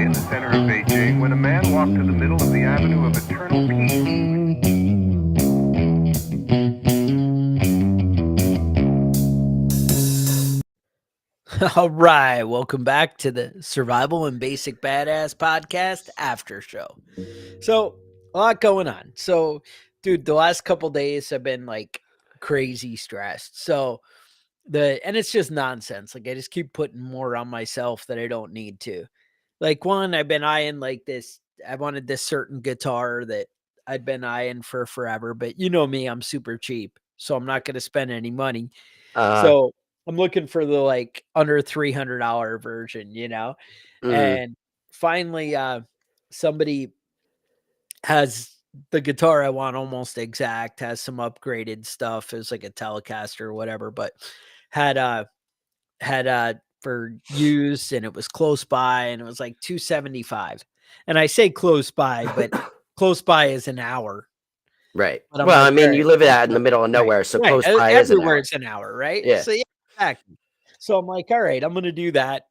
in the center of Beijing when a man walked to the middle of the Avenue of Eternal Peace. All right, welcome back to the Survival and Basic Badass Podcast After Show. So, a lot going on. So, dude, the last couple days have been like crazy stressed. And it's just nonsense. Like I just keep putting more on myself that I don't need to. Like one, I've been eyeing like this. I wanted this certain guitar that I'd been eyeing for forever, but you know me, I'm super cheap, so I'm not going to spend any money. So I'm looking for the like under $300 version, and finally, somebody has the guitar I want almost exact, has some upgraded stuff. It's like a Telecaster or whatever, but had for use, and it was close by, and it was like 275. And I say close by, but close by is an hour. Right. But I'm Well, like, I mean, right, you live out in the middle of nowhere, so right. close by is an Everywhere hour. it's an hour, right? Yeah. So yeah, exactly. So I'm like, all right, I'm gonna do that.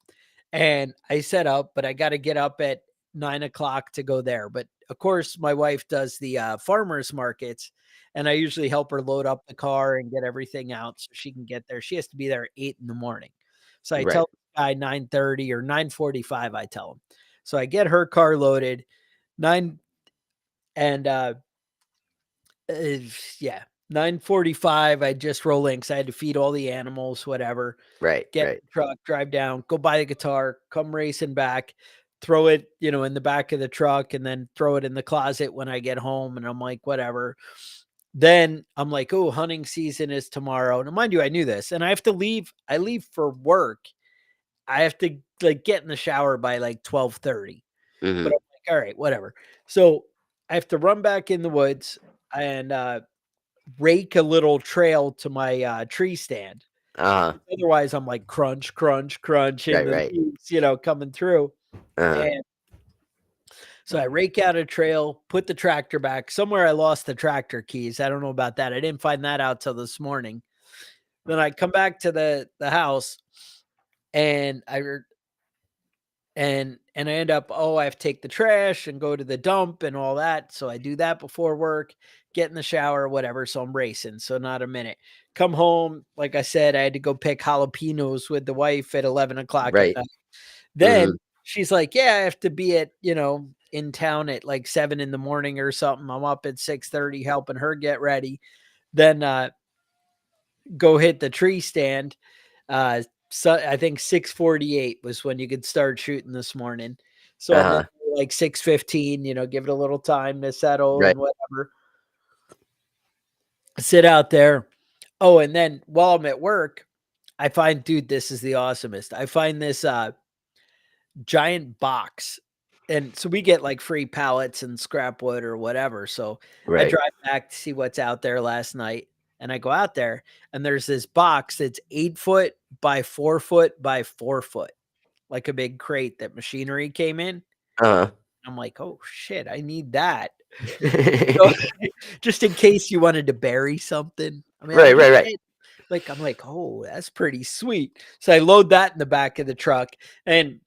And I set up, but I got to get up at 9 o'clock to go there. But of course, my wife does the farmers markets, and I usually help her load up the car and get everything out so she can get there. She has to be there at 8 in the morning. So I Right. tell the guy 9:30 or 9:45, I tell him. So I get her car loaded, 9 and yeah, 9:45. I just roll in because I had to feed all the animals, whatever. Right. Get Right. the truck, drive down, go buy the guitar, come racing back, throw it, in the back of the truck, and then throw it in the closet when I get home. And I'm like, whatever. Then I'm like, oh, hunting season is tomorrow. Now, mind you, I knew this, and I have to leave. I leave for work. I have to like get in the shower by like 12:30. But I'm like, all right, whatever. So I have to run back in the woods and rake a little trail to my tree stand. Otherwise, I'm like crunch, crunch, crunch in the Right. leaves, coming through. And so I rake out a trail, put the tractor back. Somewhere I lost the tractor keys. I don't know about that. I didn't find that out till this morning. Then I come back to the house, and I end up, I have to take the trash and go to the dump and all that. So I do that before work, get in the shower, whatever. So I'm racing. So not a minute. Come home. Like I said, I had to go pick jalapenos with the wife at 11 o'clock at Right. night. Then she's like, yeah, I have to be at, in town at like 7 in the morning or something. I'm up at 6:30 helping her get ready. Then go hit the tree stand. So I think 6:48 was when you could start shooting this morning. So I'm in like 6:15, give it a little time to settle and whatever. Sit out there. Oh, and then while I'm at work, I find, dude, this is the awesomest. I find this giant box. And so we get like free pallets and scrap wood or whatever. So I drive back to see what's out there last night. And I go out there, and there's this box that's 8 foot by 4 foot by 4 foot, like a big crate that machinery came in. I'm like, oh shit, I need that. So, just in case you wanted to bury something. I mean, Right. Like, I'm like, oh, that's pretty sweet. So I load that in the back of the truck, and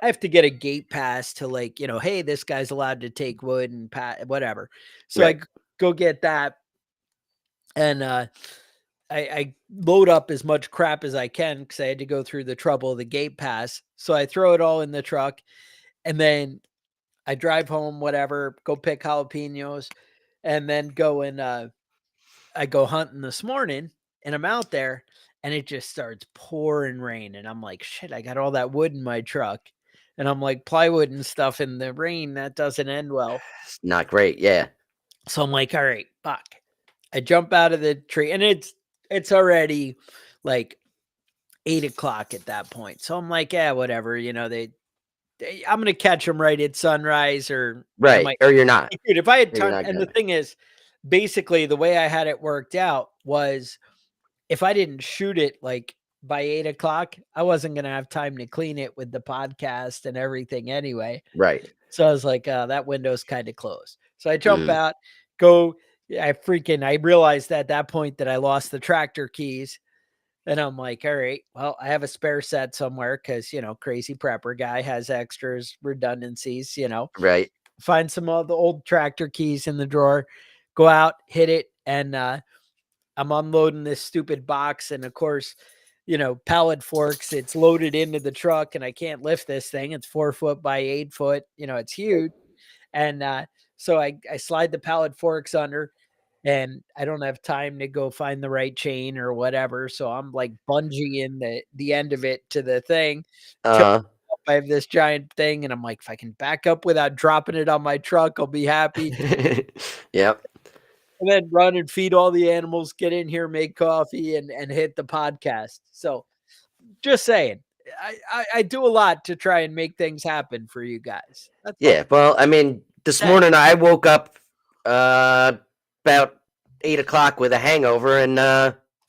I have to get a gate pass to like, hey, this guy's allowed to take wood and whatever. So I go get that. And I load up as much crap as I can because I had to go through the trouble of the gate pass. So I throw it all in the truck, and then I drive home, whatever, go pick jalapenos, and then go and I go hunting this morning, and I'm out there, and it just starts pouring rain. And I'm like, shit, I got all that wood in my truck. And I'm like, plywood and stuff in the rain, that doesn't end well. It's not great. Yeah. So I'm like, all right, fuck. I jump out of the tree, and it's already like 8 o'clock at that point. So I'm like, yeah, whatever. I'm gonna catch them right at sunrise, or or you're not. Dude, if I had time. And the thing is, basically, the way I had it worked out was, if I didn't shoot it like by 8 o'clock, I wasn't gonna have time to clean it with the podcast and everything anyway. Right. So I was like, that window's kind of closed. So I jump out, go. I realized at that point that I lost the tractor keys. And I'm like, all right, well, I have a spare set somewhere because, crazy prepper guy has extras, redundancies, Right. find some of the old tractor keys in the drawer, go out, hit it. And I'm unloading this stupid box. And of course, pallet forks, it's loaded into the truck and I can't lift this thing. It's 4 foot by 8 foot, it's huge. And so I slide the pallet forks under and I don't have time to go find the right chain or whatever. So I'm like bungeeing the end of it to the thing. Uh I have this giant thing and I'm like, if I can back up without dropping it on my truck, I'll be happy. Yep. And then run and feed all the animals, get in here, make coffee and hit the podcast. So just saying, I do a lot to try and make things happen for you guys. That's all. Yeah. Well, I mean, this Thanks. morning I woke up about 8 o'clock with a hangover and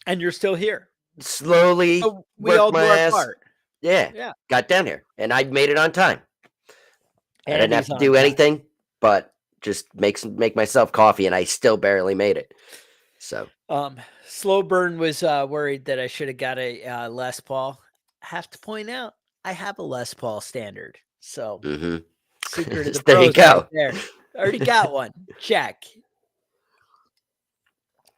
And you're still here. slowly So we worked all do my our ass. part. Yeah. Yeah. Got down here and I made it on time. I didn't have Andy's to on do time. anything but just make myself coffee and I still barely made it. So Slow Burn was worried that I should have got a Les Paul. I have to point out, I have a Les Paul standard. So mhm. secret of the There you pros right go. there. Already got one. Check.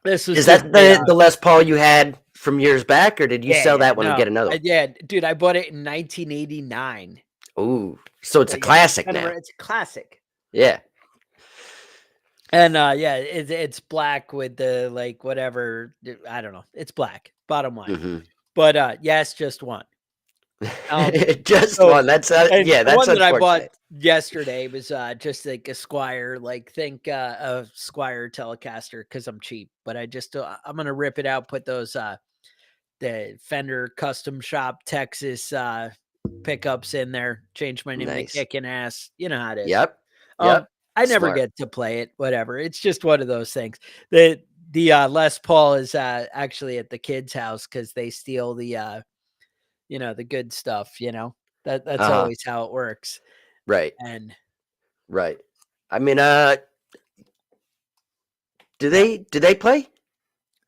This was Is just that the Les Paul you had from years back, or did you sell that one and no, get another one? yeah, dude, I bought it in 1989. Ooh, so it's a So, yeah, classic kind of now. it's a classic. Yeah. And yeah, it's black with the like whatever. I don't know. It's black. Bottom line. Mhm. But yes, just one. Just so- one. That's And yeah. the That's one that I bought unfortunate. yesterday was just like a Squire, like think a Squire Telecaster because I'm cheap. But I'm gonna rip it out, put those the Fender Custom Shop Texas pickups in there, change my name Nice. to Kickin' Ass. You know how it is. Yep. Yep. I never Smart. get to play it. Whatever. It's just one of those things. The Les Paul is actually at the kids' house because they steal the the good stuff. That's Uh-huh. always how it works. Right. And Right. I mean, do they play?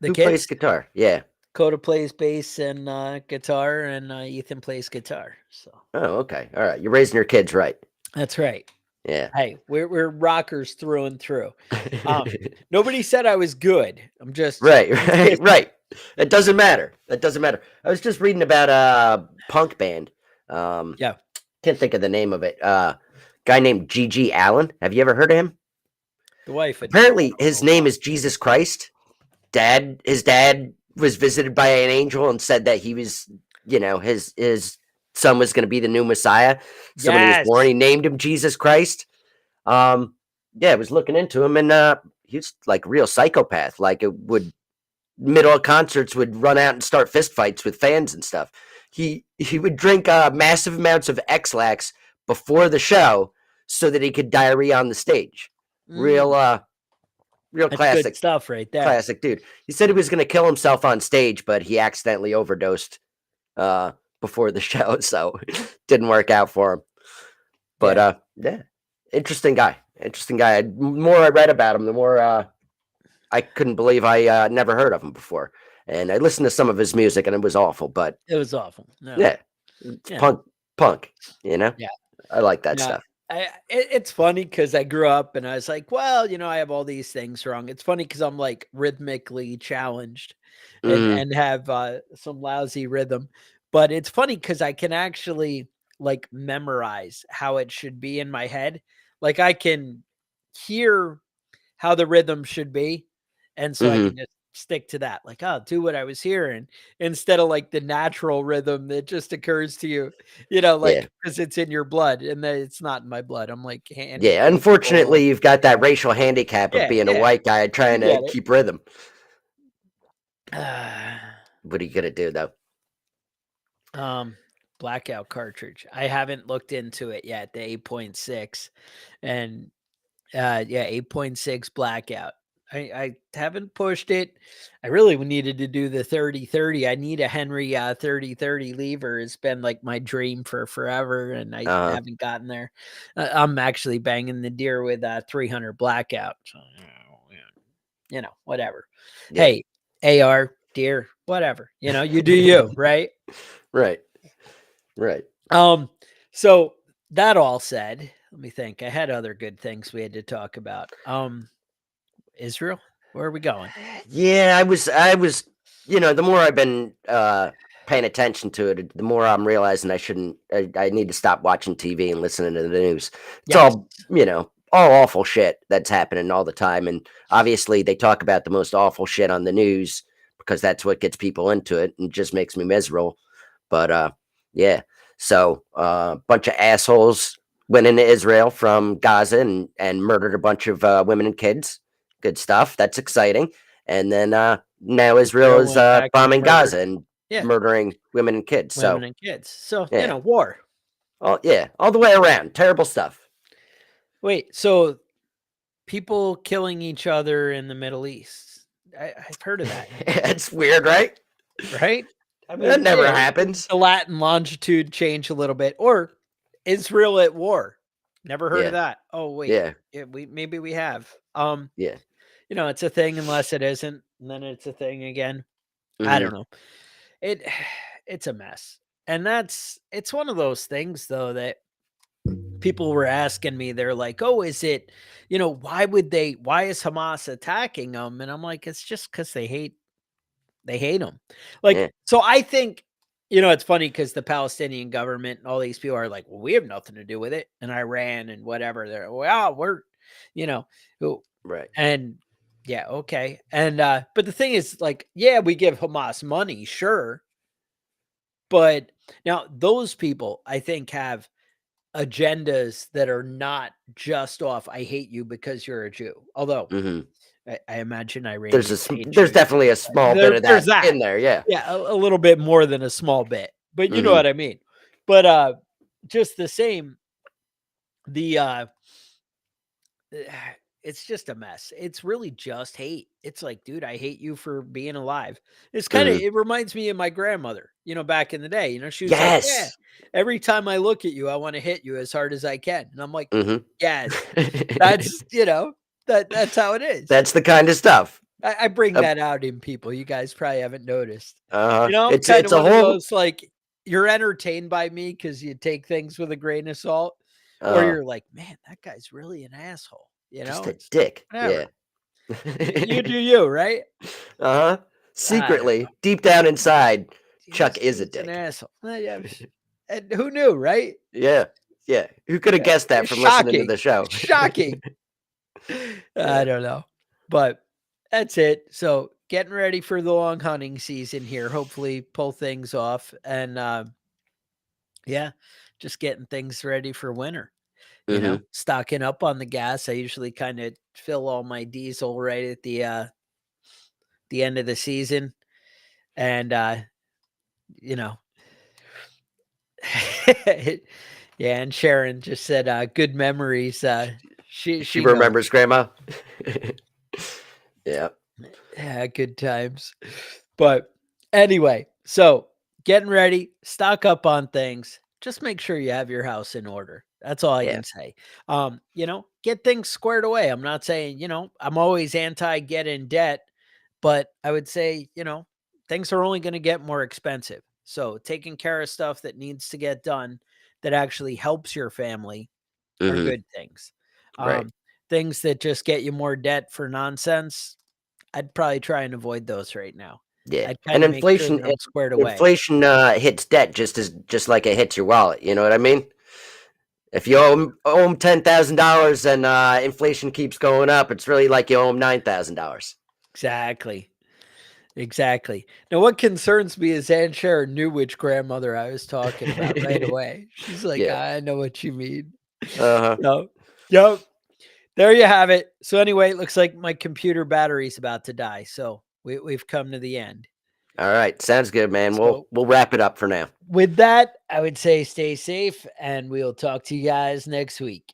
the Who kids, plays guitar? Yeah. Coda plays bass and guitar, and Ethan plays guitar. So Oh, okay. All right. You're raising your kids right. that's right. Yeah. Hey, we're rockers through and through. Nobody said I was good. I'm just Right, right, right. It doesn't matter. It doesn't matter. I was just reading about a punk band. Yeah. Can't think of the name of it. Guy named G.G. Allen. Have you ever heard of him? The wife. would- Apparently, his name is Jesus Christ. His dad was visited by an angel and said that he was, his son was going to be the new Messiah. So when he was Yes. born, he named him Jesus Christ. Yeah, I was looking into him, and he was like a real psychopath. Like middle of concerts would run out and start fistfights with fans and stuff. He would drink massive amounts of X-Lax before the show so that he could diarrhea on the stage. Real That's good classic stuff right there. classic dude. He said he was going to kill himself on stage, but he accidentally overdosed before the show, so didn't work out for him. But yeah, interesting guy. The more I read about him, the more I couldn't believe I never heard of him before. And I listened to some of his music, and it was awful. But It was awful. No. yeah, it's Yeah. punk. Yeah. I like that Yeah. stuff. It's funny because I grew up and I was like, well, I have all these things wrong. It's funny because I'm like rhythmically challenged Mhm. and have some lousy rhythm. But it's funny because I can actually like memorize how it should be in my head. Like I can hear how the rhythm should be. And so I Mhm. can just stick to that. Like, oh, do what I was hearing instead of like the natural rhythm that just occurs to you, Yeah. because it's in your blood and then it's not in my blood. I'm like, Yeah, unfortunately, you've got that racial handicap of Yeah, being yeah. a white guy trying get to it. keep rhythm. Uh, What are you gonna do though? Blackout cartridge. I haven't looked into it yet. The 8.6 and yeah, 8.6 blackout. I haven't pushed it. I really needed to do the 30-30. I need a Henry 30-30 lever. It's been like my dream for forever, and I haven't gotten there. I'm actually banging the deer with 300 blackout. So, whatever. Yeah. Hey, AR, deer, whatever. You do you, right? Right. Right. So that all said, let me think. I had other good things we had to talk about. Israel, where are we going? Yeah, I was, the more I've been paying attention to it, the more I'm realizing I need to stop watching TV and listening to the news. It's Yes. all awful shit that's happening all the time. And obviously they talk about the most awful shit on the news because that's what gets people into it and just makes me miserable. But yeah. So a bunch of assholes went into Israel from Gaza and murdered a bunch of women and kids. Good stuff. That's exciting. And then now Israel is went back and bombing murdered, Gaza and yeah, murdering women and kids. women So and kids. So, yeah, war. all the way around. Terrible stuff. Wait, so people killing each other in the Middle East. I've heard of that, It's weird, right? right? I That never yeah, happens. the Latin longitude change a little bit, or Israel at war. Never heard Yeah. of that. Oh wait, Yeah, maybe we have. yeah. It's a thing unless it isn't, and then it's a thing again. I Mhm. don't know. It it's a mess, and it's one of those things though that people were asking me. They're like, "Oh, is it? Why is Hamas attacking them?" And I'm like, "It's just because they hate them." Like, Yeah. so I think, it's funny because the Palestinian government and all these people are like, well, we have nothing to do with it. And Iran and whatever. They're, well, we're, you know, who- Right. and yeah, okay. And, but the thing is, like, yeah, we give Hamas money, sure. But now those people, I think, have agendas that are not just off, I hate you because you're a Jew. Although, Mhm. I imagine There's Iranians hate there's Jews. definitely a small bit of There's that that. in there. Yeah. Yeah, a little bit more than a small bit, but you know Mhm. what I mean. But, just the same, the, it's just a mess. It's really just hate. It's like, dude, I hate you for being alive. Mhm. It reminds me of my grandmother, back in the day, she was like, yeah, Yes. every time I look at you, I want to hit you as hard as I can. And I'm like, Mhm. yes, that's, that's how it is. That's the kind of stuff. I bring Uh, that out in people. You guys probably haven't noticed. uh I'm It's kind it's of a one of whole those, like, you're entertained by me because you take things with a grain of salt, or uh you're like, man, that guy's really an asshole. just a It's dick. whatever. Yeah. You do you, right? Uh-huh. I don't Secretly, deep down inside, Chuck is a he's an dick. asshole. Yeah, and who knew, right? Yeah. Yeah. Who could have guessed that It's from listening to shocking. the show? Shocking. I Yeah. don't know. But that's it. So getting ready for the long hunting season here. Hopefully pull things off. And yeah, just getting things ready for winter. Mhm. Stocking up on the gas. I usually kind of fill all my diesel right at the end of the season. And you know. Yeah, and Sharon just said good memories. She She knows. remembers grandma. Yeah. Yeah, good times. But anyway, so getting ready, stock up on things. Just make sure you have your house in order. That's all I Yeah. can say. Get things squared away. I'm not saying, I'm always anti get in debt, but I would say, things are only going to get more expensive. So taking care of stuff that needs to get done that actually helps your family are Mhm. good things. Right. Um, things that just get you more debt for nonsense, I'd probably try and avoid those right now. Yeah. I'd And kinda make sure that I'm squared away. inflation hits debt just like it hits your wallet, you know what I mean? If you owe 'em $10,000 and inflation keeps going up, it's really like you owe 'em $9,000. Exactly. Exactly. Now what concerns me is Ann Sharon knew which grandmother I was talking about right away. She's like, Yeah. "I know what you mean." Uh-huh. No. Yep. There you have it. So anyway, it looks like my computer battery's about to die, so we've come to the end. All right. Sounds good, man. So We'll wrap it up for now. with that, I would say stay safe, and we'll talk to you guys next week.